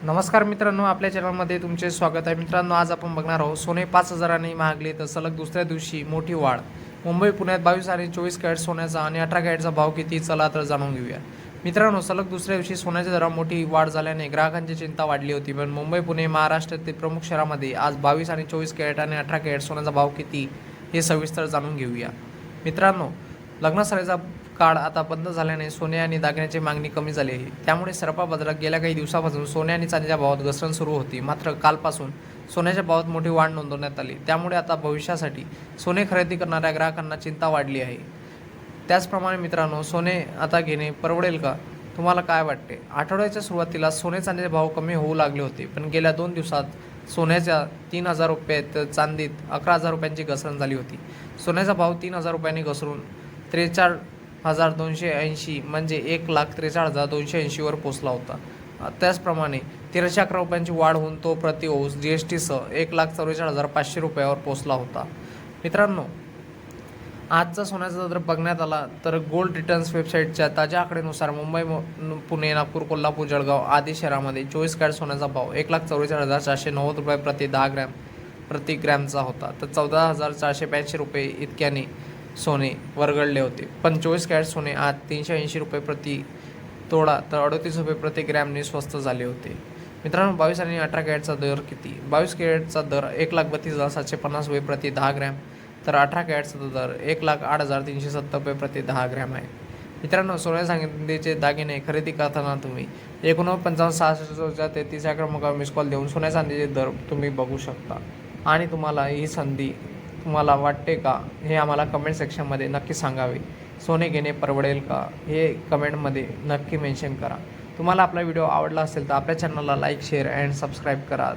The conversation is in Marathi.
नमस्कार मित्रांनो, आपल्या चॅनलमध्ये तुमचे स्वागत आहे। मित्रांनो, आज आपण बघणार आहोत सोने 5,000 महागले तर सलग दुसऱ्या दिवशी मोठी वाढ। मुंबई पुण्यात 22 आणि 24 कॅरेट सोन्याचा आणि 18 कॅरेटचा भाव किती, चला तर जाणून घेऊया। मित्रांनो, सलग दुसऱ्या दिवशी सोन्याच्या दरात मोठी वाढ झाल्याने ग्राहकांची चिंता वाढली होती। पण मुंबई पुणे महाराष्ट्रातील प्रमुख शहरांमध्ये आज 22 आणि 24 कॅरेट आणि 18 कॅरेट सोन्याचा भाव किती हे सविस्तर जाणून घेऊया। मित्रांनो, लग्नसराईचा काळ आता बंद झाल्याने सोने आणि दागिन्याची मागणी कमी झाली आहे। त्यामुळे सरपा बाजारात गेल्या काही दिवसापासून सोने आणि चांदीच्या भावात घसरण सुरू होती। मात्र कालपासून सोन्याच्या भावात मोठी वाढ नोंदवण्यात आली। त्यामुळे आता भविष्यासाठी सोने खरेदी करणाऱ्या ग्राहकांना चिंता वाढली आहे। त्याचप्रमाणे मित्रांनो, सोने आता घेणे परवडेल का? तुम्हाला काय वाटते? आठवड्याच्या सुरुवातीला सोने चांदीचे भाव कमी होऊ लागले होते, पण गेल्या 2 दिवसात सोन्याच्या 3,000 रुपये तर चांदीत 11,000 रुपयांची घसरण झाली होती। सोन्याचा भाव 3,000 रुपयांनी घसरून 43,280 म्हणजे 1,43,280 वर पोहोचला होता। त्याचप्रमाणे 1311 रुपयांची वाढ होऊन तो प्रति ओस GSTसह 1,44,500 रुपयावर पोहोचला होता। मित्रांनो, आजचा सोन्याचा दर बघण्यात आला तर गोल्ड रिटर्न्स वेबसाईटच्या ताज्या आकडेनुसार मुंबई, पुणे, नागपूर, कोल्हापूर, जळगाव आदी शहरांमध्ये 24 कॅरेट सोन्याचा भाव 1,44,490 रुपये प्रति ग्रॅमचा होता, तर 14,482 रुपये इतक्याने सोने वरगळले होते। पण 24 कॅरेट सोने आज 380 रुपये प्रति तोडा तर 38 रुपये प्रति ग्रॅमने स्वस्त झाले होते। मित्रांनो, 22 आणि 18 कॅरेटचा दर किती? 22 कॅरेटचा दर 1,32,750 रुपये प्रति 10 ग्रॅम, तर 18 कॅरेटचा दर 1,08,370 रुपये प्रति 10 ग्रॅम आहे। मित्रांनो, सोन्या चांदीचे दागिने खरेदी करताना तुम्ही 49,55,66 या क्रमांकावर मिस कॉल देऊन सोन्या चांदीचे दर तुम्ही बघू शकता। आणि तुम्हाला ही संधी तुम्हाला वाटते का, हे आम्हाला कमेंट सेक्शनमध्ये नक्की सांगावे। सोने घेणे परवडेल का, हे कमेंटमध्ये नक्की मेन्शन करा। तुम्हाला आपला व्हिडिओ आवडला असेल तर आपल्या चॅनलला लाईक, शेअर अँड सबस्क्राईब करा।